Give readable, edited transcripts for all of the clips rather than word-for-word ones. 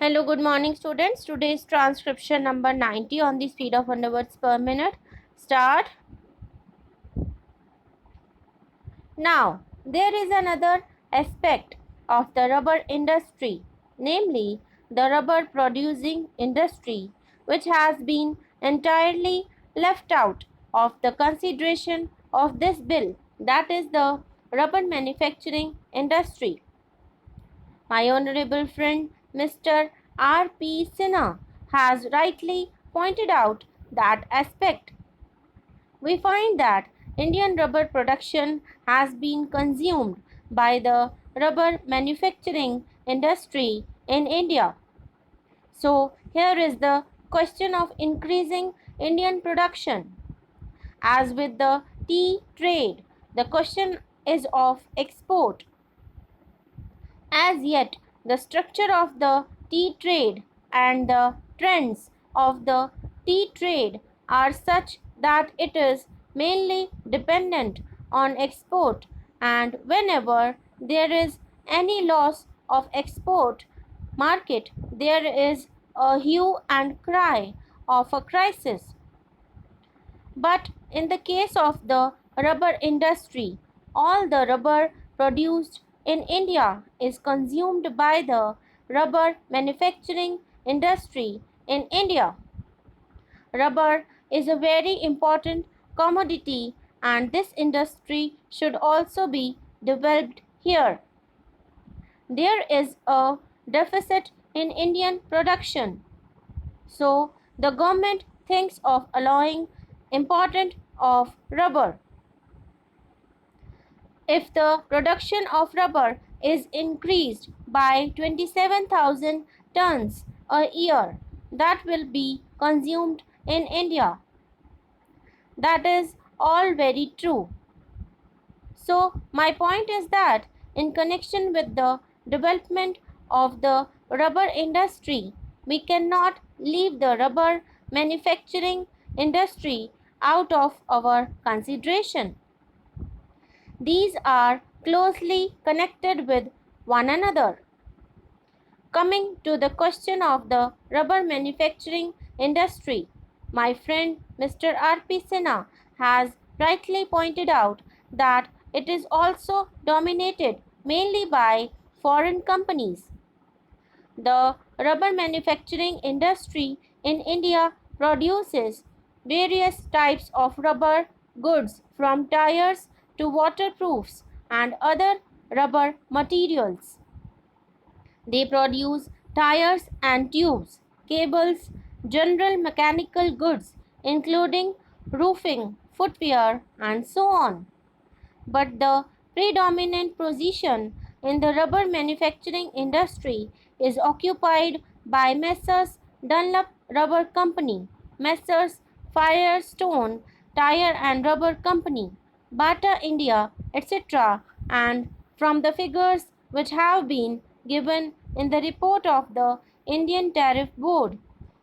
Hello, good morning, students. Today's transcription number 90 on the speed of 100 words per minute. Start. Now, there is another aspect of the rubber industry, namely the rubber producing industry, which has been entirely left out of the consideration of this bill, that is the rubber manufacturing industry. My honorable friend Mr. R.P. Sinha has rightly pointed out that aspect. We find that Indian rubber production has been consumed by the rubber manufacturing industry in India. So, here is the question of increasing Indian production. As with the tea trade, the question is of export. As yet, the structure of the tea trade and the trends of the tea trade are such that it is mainly dependent on export, and whenever there is any loss of export market, there is a hue and cry of a crisis. But in the case of the rubber industry, all the rubber produced in India is consumed by the rubber manufacturing industry in India. Rubber is a very important commodity, and this industry should also be developed here. There is a deficit in Indian production, so the government thinks of allowing import of rubber. If the production of rubber is increased by 27,000 tons a year, that will be consumed in India. That is all very true. So, my point is that in connection with the development of the rubber industry, we cannot leave the rubber manufacturing industry out of our consideration. These are closely connected with one another. Coming to the question of the rubber manufacturing industry, my friend Mr. R.P. Sinha has rightly pointed out that it is also dominated mainly by foreign companies. The rubber manufacturing industry in India produces various types of rubber goods from tires to waterproofs and other rubber materials. They produce tires and tubes, cables, general mechanical goods, including roofing, footwear, and so on. But the predominant position in the rubber manufacturing industry is occupied by Messrs. Dunlop Rubber Company, Messrs. Firestone Tire and Rubber Company, Bata India, etc. And from the figures which have been given in the report of the Indian Tariff Board,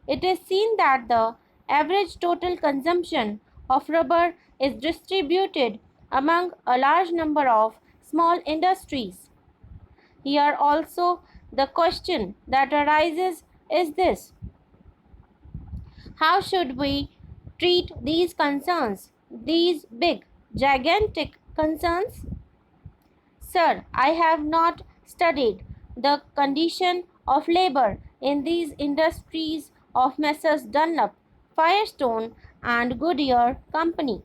it is seen that the average total consumption of rubber is distributed among a large number of small industries. Here also the question that arises is this: how should we treat these concerns, these big, gigantic concerns? Sir, I have not studied the condition of labor in these industries of Messrs. Dunlop, Firestone, and Goodyear Company.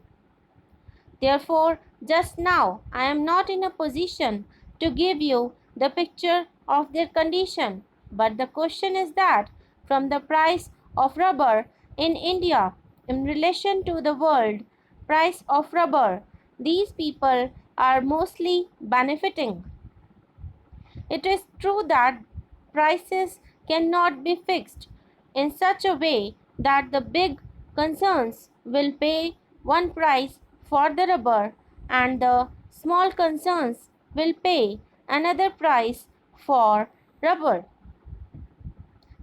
Therefore, just now I am not in a position to give you the picture of their condition. But the question is that from the price of rubber in India in relation to the world price of rubber, these people are mostly benefiting. It is true that prices cannot be fixed in such a way that the big concerns will pay one price for the rubber and the small concerns will pay another price for rubber.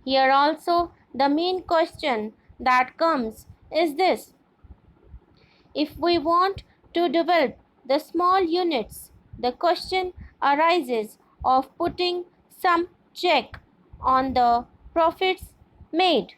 Here also the main question that comes is this: if we want to develop the small units, the question arises of putting some check on the profits made.